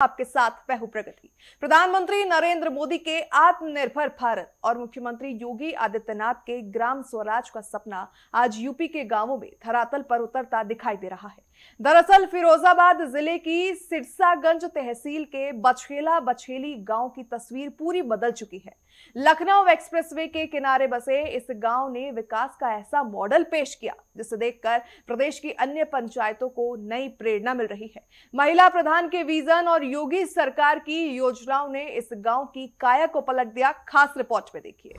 आपके साथ मैं हूं प्रगति। प्रधानमंत्री नरेंद्र मोदी के आत्मनिर्भर भारत और मुख्यमंत्री योगी आदित्यनाथ के ग्राम स्वराज का सपना आज यूपी के गांवों में धरातल पर उतरता दिखाई दे रहा है। दरअसल फिरोजाबाद जिले की सिरसागंज तहसील के बछेला बछेली गांव की तस्वीर पूरी बदल चुकी है। लखनऊ एक्सप्रेसवे के किनारे बसे इस गांव ने विकास का ऐसा मॉडल पेश किया जिसे देखकर प्रदेश की अन्य पंचायतों को नई प्रेरणा मिल रही है। महिला प्रधान के विजन और योगी सरकार की योजनाओं ने इस गांव की काया को पलट दिया। खास रिपोर्ट में देखिए।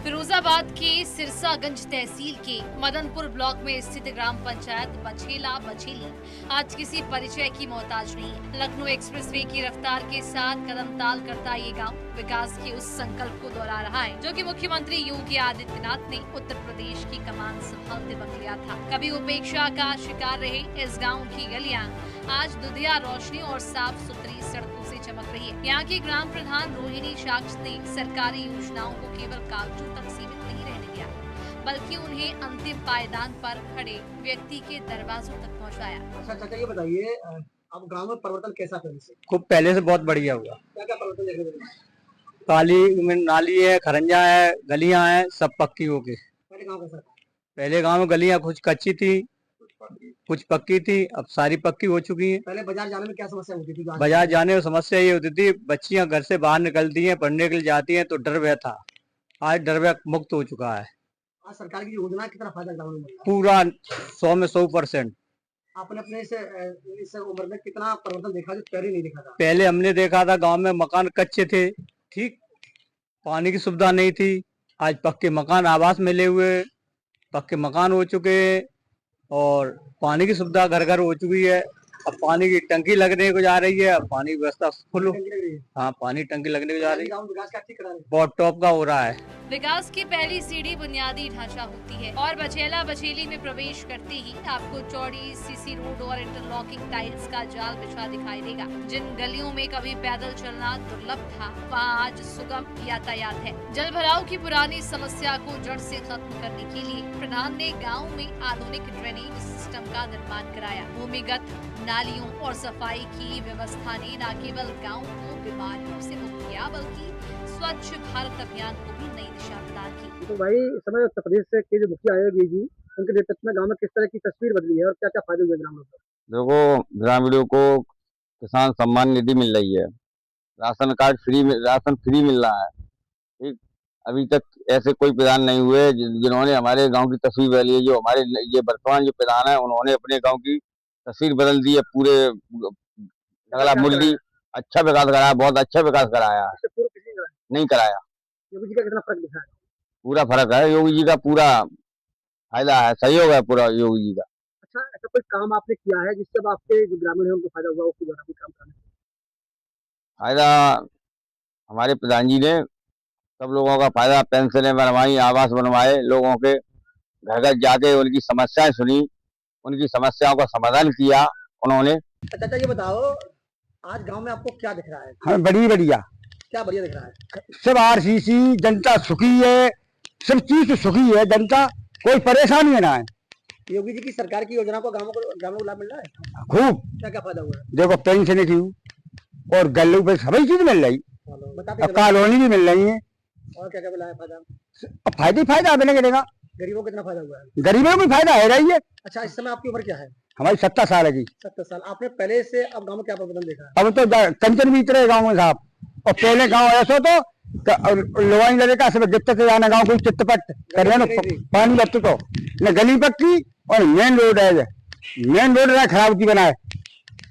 फिरोजाबाद के सिरसागंज तहसील के मदनपुर ब्लॉक में स्थित ग्राम पंचायत बछेला बछेली आज किसी परिचय की मोहताज नहीं है। लखनऊ एक्सप्रेसवे की रफ्तार के साथ कदम ताल करता ये गांव विकास के उस संकल्प को दोहरा रहा है जो कि मुख्यमंत्री योगी आदित्यनाथ ने उत्तर प्रदेश की कमान संभालते वक्त लिया था। कभी उपेक्षा का शिकार रहे इस गाँव की गलियाँ आज दुधिया रोशनी और साफ सुथरी सड़कों से चमक रही है। यहाँ की ग्राम प्रधान रोहिणी साक्ष ने सरकारी योजनाओं को केवल कागजों तक सीमित नहीं रहने दिया बल्कि उन्हें अंतिम पायदान पर खड़े व्यक्ति के दरवाजों तक पहुँचाया। अच्छा चाचा ये बताइए, अब गांव में परिवर्तन कैसा पहले से? खूब पहले से बहुत बढ़िया हुआ। क्या क्या परिवर्तन देखे मिले? काली में नाली है, खरंजा है, गलियां हैं, सब पक्की हो गई। पहले गांव कैसा था? पहले गांव में गलियां कुछ कच्ची थी, कुछ पक्की थी, अब सारी पक्की हो चुकी हैं। पहले बाजार जाने में क्या समस्या होती थी? बाजार जाने में समस्या ये होती थी, बच्चियां घर से बाहर निकलती हैं, पढ़ने के लिए जाती हैं तो डर भय था। आज डर भय मुक्त हो चुका है। आज सरकार की योजना कितना फायदा गाँव में मिल रहा है? पूरा 100 में 100%। आपने अपने इस उम्र में कितना परिवर्तन देखा जो पहले नहीं देखा था? पहले हमने देखा था गांव में मकान कच्चे थे, ठीक, पानी की सुविधा नहीं थी। आज पक्के मकान आवास मिले हुए, पक्के मकान हो चुके हैं और पानी की सुविधा घर घर हो चुकी है। अब पानी की टंकी लगने को जा रही है, अब पानी की व्यवस्था फुल। हाँ, पानी टंकी लगने को जा रही है। गाँव विकास का ठीक करा रहे हैं। बहुत टॉप का हो रहा है। विकास की पहली सीढ़ी बुनियादी ढांचा होती है और बछेला बछेली में प्रवेश करते ही आपको चौड़ी सीसी रोड और इंटरलॉकिंग टाइल्स का जाल बिछा दिखाई देगा। जिन गलियों में कभी पैदल चलना दुर्लभ था वहाँ आज सुगम यातायात है। जल भराव की पुरानी समस्या को जड़ से खत्म करने के लिए प्रधान ने गाँव में आधुनिक ड्रेनेज सिस्टम का निर्माण कराया। भूमिगत नालियों और सफाई की व्यवस्था ने न केवल गाँव को बीमारियों से मुक्त किया बल्कि स्वच्छ भारत अभियान को भी नई दिशा प्रदान की। तो भाई इस समय उत्तर प्रदेश से के जो मुखिया आयोगी जी उनके नेतृत्व में गाँव में किस तरह की तस्वीर बदली है और क्या क्या फायदे हुए ग्रामीणों को? देखो, ग्रामीणों को किसान सम्मान निधि मिल रही है, राशन फ्री मिल रहा है। ठीक, अभी तक ऐसे कोई प्रधान नहीं हुए जिन्होंने हमारे गांव की तस्वीर बदली है। जो हमारे ये वर्तमान जो प्रधान है उन्होंने अपने गांव की तस्वीर बदल दी है। पूरे अगला मुरली अच्छा विकास कराया, बहुत अच्छा विकास कराया। नहीं कराया। योगी जी का कितना फर्क दिखा है? पूरा फर्क है, योगी जी का पूरा फायदा है, सहयोग है पूरा योगी जी का। अच्छा, ऐसा कोई काम आपने किया है जिससे अब आपके जो ग्रामीण है उनको फायदा हुआ उसके द्वारा कोई काम करने? फायदा हमारे प्रधान जी ने सब लोगों का फायदा, पेंशनें बनवाई, आवास बनवाए, लोगों के घर घर जाके उनकी समस्याएं सुनी, उनकी समस्याओं का समाधान किया उन्होंने। अच्छा ये बताओ, आज गांव में आपको क्या दिख रहा है? हमें बढ़िया क्या बढ़िया दिख रहा है? सब RCC, जनता सुखी है, सब चीज सुखी है, जनता कोई परेशानी ना है। योगी जी की सरकार की योजना को ग्रामीणों को लाभ मिल रहा है? खूब। क्या क्या फायदा हुआ है? देखो, पेंशन थी और गल्लू पे सभी चीज मिल रही, बताते अब कॉलोनी भी मिल रही है। और क्या क्या मिला है फायदा? अब फायदा मिलेगा। गरीबों को कितना फायदा हुआ है? गरीबों को फायदा है रही है। अच्छा, इस समय आपकी उम्र क्या है? हमारी 70 साल है जी। 70 साल। आपने पहले से अब गांव में क्या परिवर्तन देखा है? अब तो कंचन बीत रहे गाँव में साहब, और पहले गाँव ऐसा तो लोहाई लड़का सब दिक्कत से जाना, गाँव कोई चित्तपट कर रहे ना, पानी बत्तू तो न गली पक्की और मेन रोड है, मेन रोड है खराब की बनाए।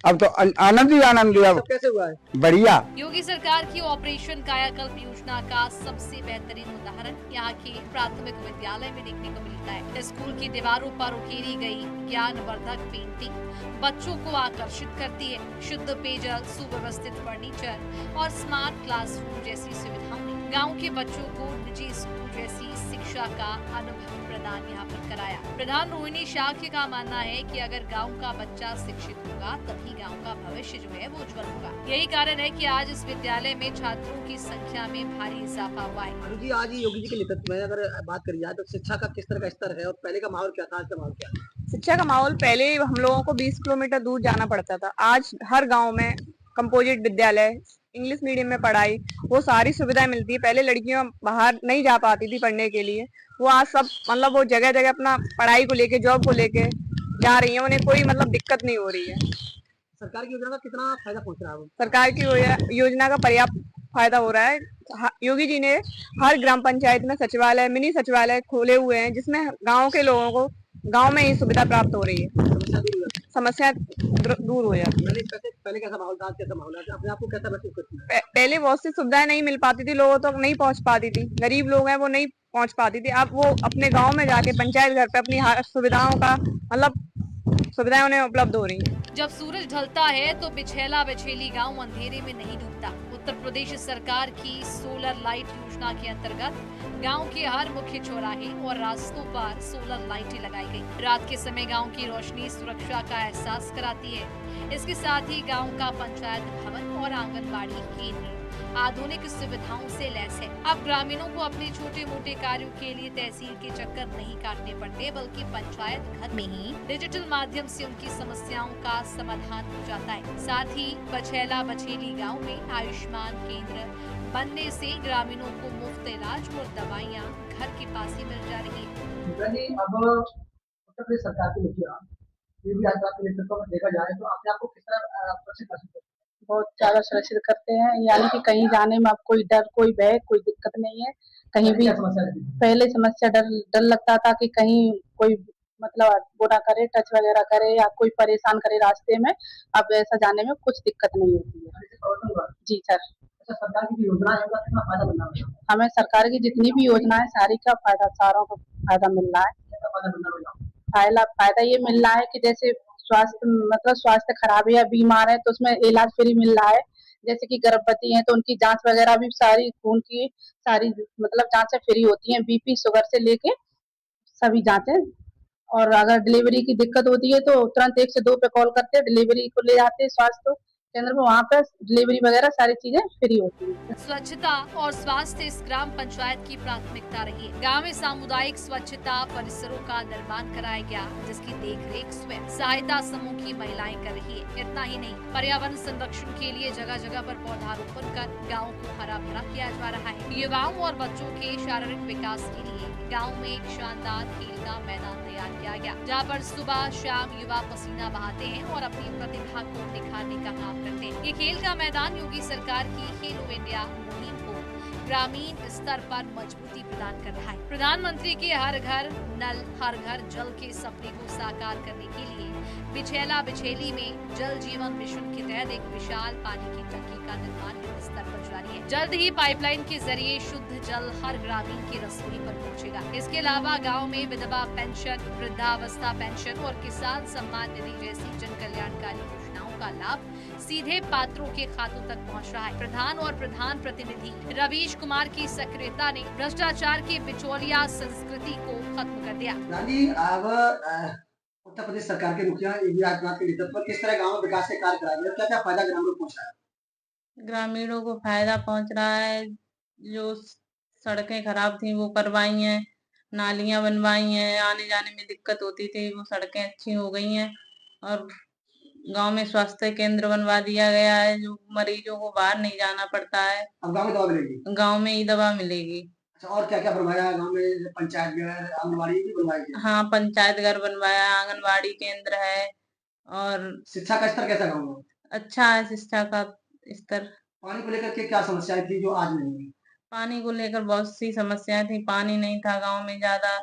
अब तो आनंद ही आनंद है। कैसे हुआ है? बढ़िया। योगी सरकार की ऑपरेशन कायाकल्प योजना का सबसे बेहतरीन उदाहरण यहाँ के प्राथमिक विद्यालय में देखने को मिलता है। स्कूल की दीवारों पर उकेरी गई ज्ञानवर्धक पेंटिंग बच्चों को आकर्षित करती है। शुद्ध पेयजल, सुव्यवस्थित फर्नीचर और स्मार्ट क्लासरूम जैसी सुविधाओं ने गाँव के बच्चों को निजी स्कूल जैसी शिक्षा का अनुभव प्रदान यहाँ पर कराया। प्रधान रोहिणी शाक्य का मानना है कि अगर गांव का बच्चा शिक्षित होगा तभी गांव का भविष्य जो है वो उज्जवल होगा। यही कारण है कि आज इस विद्यालय में छात्रों की संख्या में भारी इजाफा हुआ है। अनुजी, आज योगी जी के नेतृत्व में अगर बात करी जाए तो शिक्षा का किस तरह का स्तर है और पहले का माहौल क्या था, आज का माहौल क्या है? शिक्षा का माहौल पहले हम लोगों को 20 किलोमीटर दूर जाना पड़ता था। आज हर गांव में कंपोजिट विद्यालय, इंग्लिश मीडियम में पढ़ाई, वो सारी सुविधाएं मिलती है। पहले लड़कियां बाहर नहीं जा पाती थी पढ़ने के लिए, वो आज सब मतलब वो जगह जगह अपना पढ़ाई को लेके, जॉब को लेके जा रही है। उन्हें कोई मतलब दिक्कत नहीं हो रही है। सरकार की योजना का कितना फायदा पहुंच रहा है? सरकार की योजना का पर्याप्त फायदा हो रहा है। योगी जी ने हर ग्राम पंचायत में सचिवालय, मिनी सचिवालय खोले हुए हैं, जिसमें गाँव के लोगों को गाँव में ही सुविधा प्राप्त हो रही है, समस्या दूर हो जाती है। पहले कैसा माहौल था, आज कैसा माहौल है? अपने आप को कैसा महसूस करती है? पहले बहुत सी सुविधाएं नहीं मिल पाती थी, लोगों तक नहीं पहुंच पाती थी, गरीब लोग हैं वो नहीं पहुंच पाती थी। अब वो अपने गांव में जाके पंचायत घर पे अपनी हर सुविधाओं का मतलब सुविधाएं उन्हें उपलब्ध हो रही है। जब सूरज ढलता है तो बिछैला बिछेली गांव अंधेरे में नहीं डूबता। उत्तर प्रदेश सरकार की सोलर लाइट योजना के अंतर्गत गांव के हर मुख्य चौराहे और रास्तों पर सोलर लाइटें लगाई गई। रात के समय गांव की रोशनी सुरक्षा का एहसास कराती है। इसके साथ ही गांव का पंचायत भवन और आंगनबाड़ी केंद्र आधुनिक सुविधाओं से लैस है। अब ग्रामीणों को अपने छोटे मोटे कार्यों के लिए तहसील के चक्कर नहीं काटने पड़ते, बल्कि पंचायत घर में ही डिजिटल माध्यम से उनकी समस्याओं का समाधान हो जाता है। साथ ही बछैला बछेली गांव में आयुष्मान केंद्र बनने से ग्रामीणों को मुफ्त इलाज और दवाइयाँ घर के पास ही मिल जा रही है। अब उत्तर प्रदेश सरकार की मुखिया योगी आदित्यनाथ के नेतृत्व में देखा जाए तो अपने आप को किस तरह सुरक्षित महसूस करते हैं? बहुत ज्यादा सुरक्षित करते हैं, यानी कि कहीं जाने में अब कोई डर, कोई भय, कोई दिक्कत नहीं है। कहीं भी पहले समस्या डर लगता था कि कहीं कोई मतलब वो ना करे, टच वगैरह करे या कोई परेशान करे रास्ते में। अब ऐसा जाने में कुछ दिक्कत नहीं होती है। जी सर। सरकार की योजना है उसका कितना फायदा मिल रहा है? हमें सरकार की जितनी भी योजना है सारी का फायदा, सारों को फायदा मिल रहा है। फायदा ये मिल रहा है कि जैसे स्वास्थ्य खराब है या बीमार है तो उसमें इलाज फ्री मिल रहा है। जैसे कि गर्भवती हैं तो उनकी जांच वगैरह भी सारी खून की सारी मतलब जांचें फ्री होती हैं, बीपी शुगर से लेके सभी जांचें। और अगर डिलीवरी की दिक्कत होती है तो तुरंत 102 पे कॉल करते हैं, डिलीवरी को ले जाते हैं स्वास्थ्य केंद्र में, वहाँ पर डिलीवरी वगैरह सारी चीजें फ्री होती है। स्वच्छता और स्वास्थ्य इस ग्राम पंचायत की प्राथमिकता रही है। गांव में सामुदायिक स्वच्छता परिसरों का निर्माण कराया गया, जिसकी देखरेख स्वयं सहायता समूह की महिलाएं कर रही है। इतना ही नहीं, पर्यावरण संरक्षण के लिए जगह जगह पर पौधारोपण कर गाँव को हरा भरा किया जा रहा है। युवाओं और बच्चों के शारीरिक विकास के लिए गाँव में एक शानदार खेल का मैदान तैयार किया गया, जहाँ पर सुबह शाम युवा पसीना बहाते हैं और अपनी प्रतिभा को निखारने का काम करते हैं। ये खेल का मैदान योगी सरकार की खेलो इंडिया मुहिम को ग्रामीण स्तर पर मजबूती प्रदान कर रहा है। प्रधानमंत्री के हर घर नल हर घर जल के सपने को साकार करने के लिए बिछैला बिछेली में जल जीवन मिशन के तहत एक विशाल पानी की टंकी का निर्माण युद्ध स्तर पर जारी है। जल्द ही पाइपलाइन के जरिए शुद्ध जल हर ग्रामीण की रसोई पर पहुंचेगा। इसके अलावा गांव में विधवा पेंशन, वृद्धावस्था पेंशन और किसान सम्मान निधि जैसी जन कल्याणकारी योजनाओं का लाभ सीधे पात्रों के खातों तक पहुंच रहा है। प्रधान और प्रधान प्रतिनिधि रवीश कुमार की सक्रियता ने भ्रष्टाचार की बिचौलिया संस्कृति को खत्म कर दिया। अब उत्तर प्रदेश सरकार के मुखिया योगी आदित्यनाथ के नेतृत्व में किस तरह गाँव में विकास के कार्य कराए गए, क्या क्या फायदा ग्रामीणों को पहुंचा है? ग्रामीणों को फायदा पहुंच रहा है। जो सड़कें खराब थी वो करवाई हैं, नालियां बनवाई हैं, आने जाने में दिक्कत होती थी वो सड़कें अच्छी हो गई हैं। और गांव में स्वास्थ्य केंद्र बनवा दिया गया है, जो मरीजों को बाहर नहीं जाना पड़ता है। अब गाँव में दवा मिलेगी? गांव में ही दवा मिलेगी। अच्छा, और क्या क्या बनवाया है गाँव में? पंचायत घर, आंगनबाड़ी भी बनवाई गई? हाँ, पंचायत घर बनवाया, आंगनबाड़ी केंद्र है। और शिक्षा का स्तर कैसा गाँव में? अच्छा है शिक्षा का स्तर। पानी को लेकर के क्या समस्याएं थी जो आज नहीं है? पानी को लेकर बहुत सी समस्याएं थी, पानी नहीं था गांव में ज्यादा,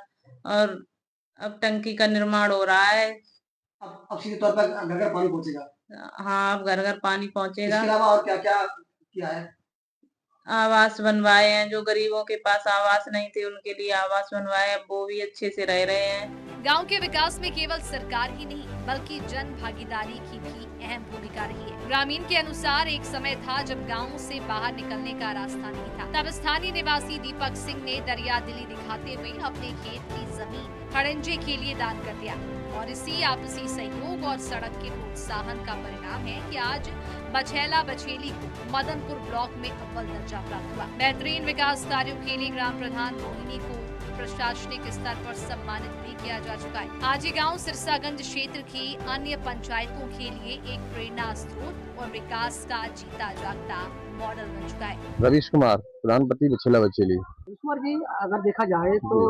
और अब टंकी का निर्माण हो रहा है। अब सीधे तौर पर घर घर पानी पहुंचेगा? हाँ, अब घर घर पानी पहुंचेगा। इसके अलावा और क्या क्या किया है? आवास बनवाए हैं, जो गरीबों के पास आवास नहीं थे उनके लिए आवास बनवाए, अब वो भी अच्छे से रह रहे हैं। गांव के विकास में केवल सरकार ही नहीं बल्कि जन भागीदारी की भी अहम भूमिका रही है। ग्रामीण के अनुसार एक समय था जब गाँव से बाहर निकलने का रास्ता नहीं था। तब स्थानीय निवासी दीपक सिंह ने दरिया दिली दिखाते हुए अपने खेत की जमीन खड़ंजे के लिए दान कर दिया और इसी आपसी सहयोग और सड़क के प्रोत्साहन का परिणाम है कि आज बछेला बछेली को मदनपुर ब्लॉक में अव्वल दर्जा प्राप्त हुआ। बेहतरीन विकास कार्यों के लिए ग्राम प्रधान मोहिनी को प्रशासनिक स्तर पर सम्मानित भी किया जा चुका है। आज ये गाँव सिरसागंज क्षेत्र की अन्य पंचायतों के लिए एक प्रेरणा स्रोत और विकास का जीता जागता मॉडल बन चुका है। रवीश कुमार, प्रधानपति बछेला बछेली। कुमार जी, अगर देखा जाए तो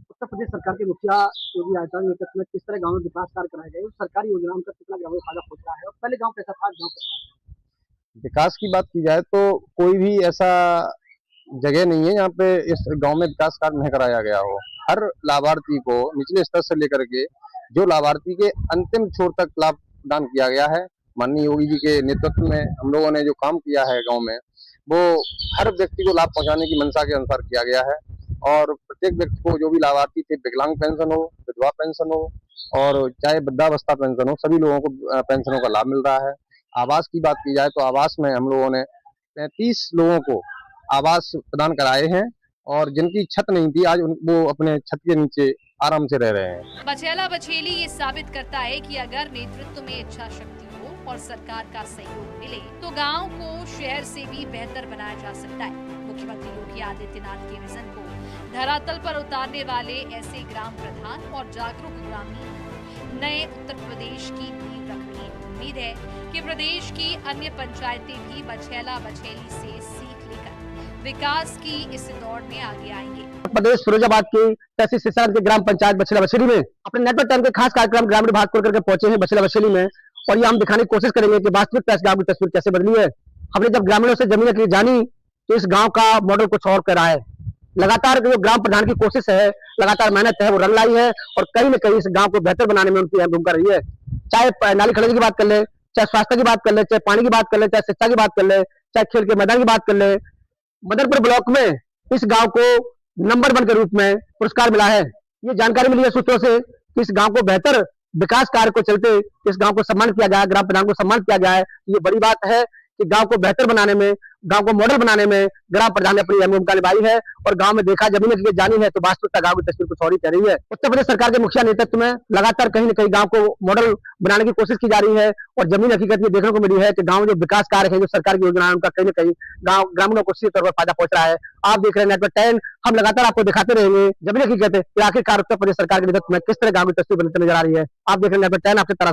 उत्तर प्रदेश सरकार के मुखिया योगी आदित्यनाथ के नेतृत्व में किस तरह गाँव में विकास कार्य कराए गए, सरकारी योजनाओं का कितना गाँव में फायदा पहुंच रहा है और पहले गाँव कैसा था, गाँव कैसा? विकास की बात की जाए तो कोई भी ऐसा जगह नहीं है यहाँ पे इस गांव में विकास कार्य नहीं कराया गया हो। हर लाभार्थी को निचले स्तर से लेकर के जो लाभार्थी के अंतिम छोर तक लाभ प्रदान किया गया है। माननीय योगी जी के नेतृत्व में हम लोगों ने जो काम किया है गांव में, वो हर व्यक्ति को लाभ पहुंचाने की मंशा के अनुसार किया गया है और प्रत्येक व्यक्ति को जो भी लाभार्थी थे, विकलांग पेंशन हो, विधवा पेंशन हो और चाहे वृद्धावस्था पेंशन हो, सभी लोगों को पेंशनों का लाभ मिल रहा है। आवास की बात की जाए तो आवास में हम लोगों ने 35 लोगों को आवास प्रदान कराए हैं और जिनकी छत नहीं थी आज वो अपने छत के नीचे आराम से रह रहे हैं। बछेला बछेली ये साबित करता है कि अगर नेतृत्व में इच्छा शक्ति हो और सरकार का सहयोग मिले तो गांव को शहर से भी बेहतर बनाया जा सकता है। मुख्यमंत्री योगी आदित्यनाथ के विजन को धरातल पर उतारने वाले ऐसे ग्राम प्रधान और जागरूक ग्रामीण नए उत्तर प्रदेश की नींव रख रही है। उम्मीद है कि प्रदेश की अन्य पंचायतें भी बछेला बछेली से सीख लेकर विकास की इस दौड़ में आगे आएंगे। प्रदेश फिरोजाबाद की तहसील सिरसागंज के ग्राम पंचायत बछेला बछेली में अपने नेटवर्क टाइम के खास कार्यक्रम ग्रामीण भारत को करके पहुंचे हैं बछेला बछेली में और ये हम दिखाने की कोशिश करेंगे कि वास्तविक गांव की तस्वीर कैसे बदली है। हमने जब ग्रामीणों से जमीन के लिए जानी तो इस गांव का मॉडल कुछ और कर रहा है। लगातार जो ग्राम प्रधान की कोशिश है, लगातार मेहनत है, वो रंग लाई है और कहीं न कहीं इस गांव को बेहतर बनाने में उनकी अहम भूमिका रही है। चाहे नाली खड़ंजे की बात कर ले, चाहे स्वास्थ्य की बात कर ले, चाहे पानी की बात कर ले, चाहे शिक्षा की बात कर ले, चाहे खेल के मैदान की बात कर ले, मदनपुर ब्लॉक में इस गांव को नंबर 1 के रूप में पुरस्कार मिला है। ये जानकारी मिली है सूत्रों से कि इस गांव को बेहतर विकास कार्य को चलते इस गांव को सम्मान किया गया है, ग्राम प्रधान को सम्मान किया गया है। ये बड़ी बात है कि गांव को बेहतर बनाने में, गांव को मॉडल बनाने में ग्राम प्रधान ने अपनी अहम भूमिका निभाई है और गांव में देखा जमीन की जानी है तो वास्तविकता गांव की तस्वीर कुछ और ही कह रही है। उत्तर प्रदेश सरकार के मुखिया नेतृत्व में लगातार कहीं न कहीं गांव को मॉडल बनाने की कोशिश की जा रही है और जमीन हकीकत ये देखने को मिली है कि गांव में जो विकास कार्य है, जो सरकार की योजना है, उनका कहीं न कहीं गांव ग्रामीणों को सीधे तौर पर फायदा पहुंच रहा है। आप देख रहे हैं नेटवर्क 10, हम लगातार आपको दिखाते रहेंगे जमीन हकीकत है कि आखिरकार उत्तर प्रदेश सरकार के नेतृत्व में किस तरह गांव की तस्वीर बनती नजर आ रही है। आप देख रहे हैं नेटवर्क 10 आपकी तरफ